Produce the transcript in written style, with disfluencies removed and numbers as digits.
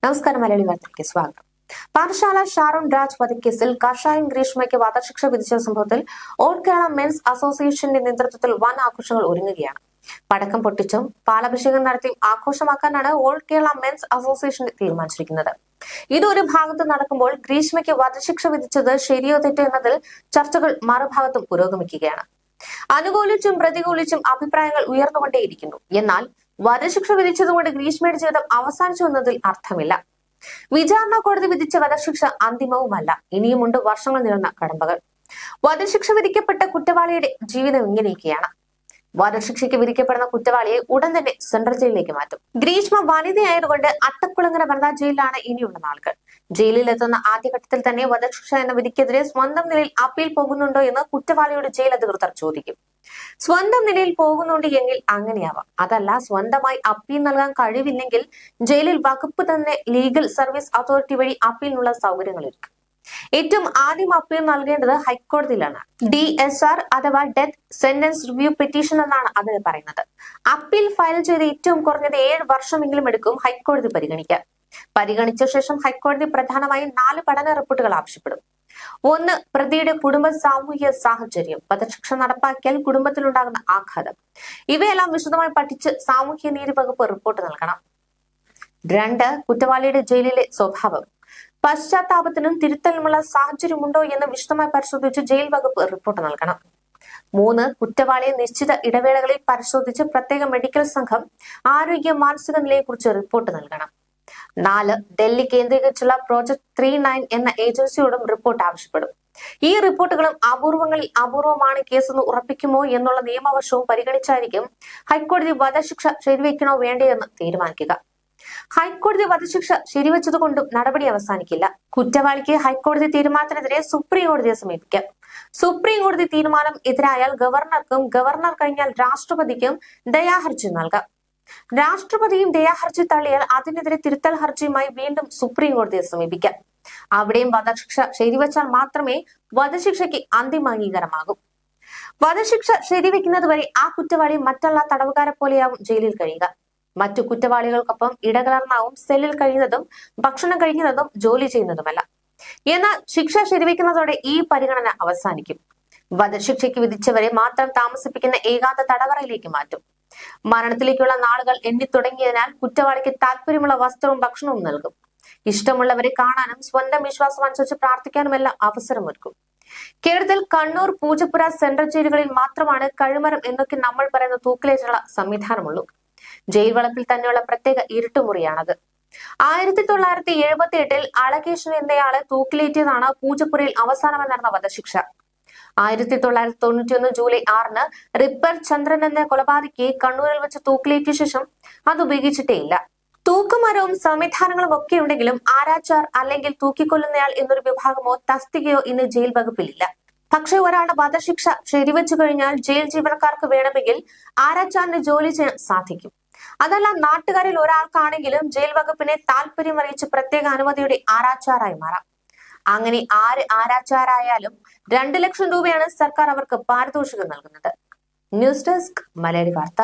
നമസ്കാരം. മലയാളി വാർത്തയ്ക്ക് സ്വാഗതം. പാഠശാല ഷാരോൺ രാജ് വധക്കേസിൽ കഷായം ഗ്രീഷ്മയ്ക്ക് വധശിക്ഷ വിധിച്ച സംഭവത്തിൽ ഓൾ കേരള മെൻസ് അസോസിയേഷന്റെ നേതൃത്വത്തിൽ വൻ ആഘോഷങ്ങൾ ഒരുങ്ങുകയാണ്. പടക്കം പൊട്ടിച്ചും പാലഭിഷേകം നടത്തിയും ആഘോഷമാക്കാനാണ് ഓൾ കേരള മെൻസ് അസോസിയേഷൻ തീരുമാനിച്ചിരിക്കുന്നത്. ഇതൊരു ഭാഗത്ത് നടക്കുമ്പോൾ ഗ്രീഷ്മയ്ക്ക് വധശിക്ഷ വിധിച്ചത് ശരിയോ തെറ്റോ എന്നതിൽ ചർച്ചകൾ മറുഭാഗത്തും പുരോഗമിക്കുകയാണ്. അനുകൂലിച്ചും പ്രതികൂലിച്ചും അഭിപ്രായങ്ങൾ ഉയർന്നുകൊണ്ടേയിരിക്കുന്നു. എന്നാൽ വധശിക്ഷ വിധിച്ചതുകൊണ്ട് ഗ്രീഷ്മയുടെ ജീവിതം അവസാനിച്ചു എന്നതിൽ അർത്ഥമില്ല. വിചാരണ കോടതി വിധിച്ച വധശിക്ഷ അന്തിമവുമല്ല. ഇനിയുമുണ്ട് വർഷങ്ങൾ നീളുന്ന കടമ്പകൾ. വധശിക്ഷ വിധിക്കപ്പെട്ട കുറ്റവാളിയുടെ ജീവിതം ഇങ്ങനെയൊക്കെയാണ്. വധശിക്ഷയ്ക്ക് വിധിക്കപ്പെടുന്ന കുറ്റവാളിയെ ഉടൻ തന്നെ സെൻട്രൽ ജയിലിലേക്ക് മാറ്റും. ഗ്രീഷ്മ വനിതയായതുകൊണ്ട് അട്ടക്കുളങ്ങര വനിതാ ജയിലിലാണ് ഇനിയുള്ള നാളുകൾ. ജയിലിലെത്തുന്ന ആദ്യഘട്ടത്തിൽ തന്നെ വധശിക്ഷ എന്ന വിധിക്കെതിരെ സ്വന്തം നിലയിൽ അപ്പീൽ പോകുന്നുണ്ടോ എന്ന് കുറ്റവാളിയോട് ജയിൽ അധികൃതർ ചോദിക്കും. സ്വന്തം നിലയിൽ പോകുന്നുണ്ട് എങ്കിൽ അങ്ങനെയാവാം. അതല്ല, സ്വന്തമായി അപ്പീൽ നൽകാൻ കഴിവില്ലെങ്കിൽ ജയിലിൽ വകുപ്പ് തന്നെ ലീഗൽ സർവീസ് അതോറിറ്റി വഴി അപ്പീലിനുള്ള സൗകര്യങ്ങൾ ഒരുക്കും. ഏറ്റവും ആദ്യം അപ്പീൽ നൽകേണ്ടത് ഹൈക്കോടതിയിലാണ്. DSR അഥവാ ഡെത്ത് സെന്റൻസ് റിവ്യൂ പെറ്റീഷൻ എന്നാണ് അതിന് പറയുന്നത്. അപ്പീൽ ഫയൽ ചെയ്ത് ഏറ്റവും കുറഞ്ഞത് 7 വർഷമെങ്കിലും എടുക്കും ഹൈക്കോടതി പരിഗണിക്കാൻ. പരിഗണിച്ച ശേഷം ഹൈക്കോടതി പ്രധാനമായും 4 പഠന റിപ്പോർട്ടുകൾ ആവശ്യപ്പെടും. 1. പ്രതിയുടെ കുടുംബ സാമൂഹിക സാഹചര്യം, വധശിക്ഷ നടപ്പാക്കിയാൽ കുടുംബത്തിലുണ്ടാകുന്ന ആഘാതം, ഇവയെല്ലാം വിശദമായി പഠിച്ച് സാമൂഹ്യ നീതി വകുപ്പ് റിപ്പോർട്ട് നൽകണം. 2. കുറ്റവാളിയുടെ ജയിലിലെ സ്വഭാവം, പശ്ചാത്താപത്തിനും തിരുത്തലിനുമുള്ള സാഹചര്യമുണ്ടോ എന്ന് വിശദമായി പരിശോധിച്ച് ജയിൽ വകുപ്പ് റിപ്പോർട്ട് നൽകണം. 3. കുറ്റവാളിയെ നിശ്ചിത ഇടവേളകളിൽ പരിശോധിച്ച് പ്രത്യേക മെഡിക്കൽ സംഘം ആരോഗ്യ മാനസിക നിലയെക്കുറിച്ച് റിപ്പോർട്ട് നൽകണം. 4. ഡൽഹി കേന്ദ്രീകരിച്ചുള്ള പ്രോജക്ട് 39 എന്ന ഏജൻസിയോടും റിപ്പോർട്ട് ആവശ്യപ്പെടും. ഈ റിപ്പോർട്ടുകളും അപൂർവങ്ങളിൽ അപൂർവമാണ് കേസെന്ന് ഉറപ്പിക്കുമോ എന്നുള്ള നിയമവശവും പരിഗണിച്ചായിരിക്കും ഹൈക്കോടതി വധശിക്ഷ ശരിവെക്കണോ വേണ്ടയോ എന്ന് തീരുമാനിക്കുക. ഹൈക്കോടതി വധശിക്ഷ ശരിവെച്ചതുകൊണ്ടും നടപടി അവസാനിക്കില്ല. കുറ്റവാളിക്ക് ഹൈക്കോടതി തീരുമാനത്തിനെതിരെ സുപ്രീം കോടതിയെ സമീപിക്കാം. സുപ്രീം കോടതി തീരുമാനം എതിരായാൽ ഗവർണർക്കും, ഗവർണർ കഴിഞ്ഞാൽ രാഷ്ട്രപതിക്കും ദയാഹർജി നൽകാം. രാഷ്ട്രപതിയും ദയാഹർജി തള്ളിയാൽ അതിനെതിരെ തിരുത്തൽ ഹർജിയുമായി വീണ്ടും സുപ്രീം കോടതിയെ സമീപിക്കാം. അവിടെയും വധശിക്ഷ ശരിവെച്ചാൽ മാത്രമേ വധശിക്ഷയ്ക്ക് അന്തിമ അംഗീകാരമാകൂ. വധശിക്ഷ ശരിവെക്കുന്നത് വരെ ആ കുറ്റവാളി മറ്റുള്ള തടവുകാരെ പോലെയാവും ജയിലിൽ കഴിയുക. മറ്റു കുറ്റവാളികൾക്കൊപ്പം ഇടകലർന്നാവും സെല്ലിൽ കഴിയുന്നതും ഭക്ഷണം കഴിക്കുന്നതും ജോലി ചെയ്യുന്നതുമല്ല. എന്നാൽ ശിക്ഷ ശരിവെക്കുന്നതോടെ ഈ പരിഗണന അവസാനിക്കും. വധശിക്ഷയ്ക്ക് വിധിച്ചവരെ മാത്രം താമസിപ്പിക്കുന്ന ഏകാന്ത തടവറയിലേക്ക് മാറ്റും. മരണത്തിലേക്കുള്ള നാളുകൾ എണ്ണിത്തുടങ്ങിയതിനാൽ കുറ്റവാളിക്ക് താല്പര്യമുള്ള വസ്ത്രവും ഭക്ഷണവും നൽകും. ഇഷ്ടമുള്ളവരെ കാണാനും സ്വന്തം വിശ്വാസം അനുസരിച്ച് പ്രാർത്ഥിക്കാനുമെല്ലാം അവസരമൊരുക്കും. കേരളത്തിൽ കണ്ണൂർ, പൂജപ്പുര സെൻട്രൽ ജയിലുകളിൽ മാത്രമാണ് കഴിമരം എന്നൊക്കെ നമ്മൾ പറയുന്ന തൂക്കിലേറ്റുള്ള സംവിധാനമുള്ളൂ. ജയിൽ വളപ്പിൽ തന്നെയുള്ള പ്രത്യേക ഇരുട്ടുമുറിയാണത്. 1978 അളകേശൻ എന്നയാളെ തൂക്കിലേറ്റിയതാണ് പൂജപ്പുരയിൽ അവസാനമായി നടന്ന വധശിക്ഷ. 1991 ജൂലൈ 6 റിപ്പർ ചന്ദ്രൻ എന്ന കൊലപാതകയെ കണ്ണൂരിൽ വെച്ച് തൂക്കിലേറ്റിയ ശേഷം അത് ഉപയോഗിച്ചിട്ടേയില്ല. തൂക്കുമരവും സംവിധാനങ്ങളും ഒക്കെ ഉണ്ടെങ്കിലും ആരാച്ചാർ അല്ലെങ്കിൽ തൂക്കിക്കൊല്ലുന്നയാൾ എന്നൊരു വിഭാഗമോ തസ്തികയോ ഇന്ന് ജയിൽ വകുപ്പിലില്ല. പക്ഷെ ഒരാളുടെ വധശിക്ഷ ശരിവെച്ചു കഴിഞ്ഞാൽ ജയിൽ ജീവനക്കാർക്ക് വേണമെങ്കിൽ ആരാച്ചാറിന് ജോലി ചെയ്യാൻ സാധിക്കും. അതല്ല, നാട്ടുകാരിൽ ഒരാൾക്കാണെങ്കിലും ജയിൽ വകുപ്പിനെ താല്പര്യം അറിയിച്ച് പ്രത്യേക അനുമതിയുടെ ആരാച്ചാറായി മാറാം. അങ്ങനെ ആര് ആരാച്ചാരായാലും 2 ലക്ഷം രൂപയാണ് സർക്കാർ അവർക്ക് പാരിതോഷികം നൽകുന്നത്. ന്യൂസ് ഡെസ്ക്, മലയാളി വാർത്ത.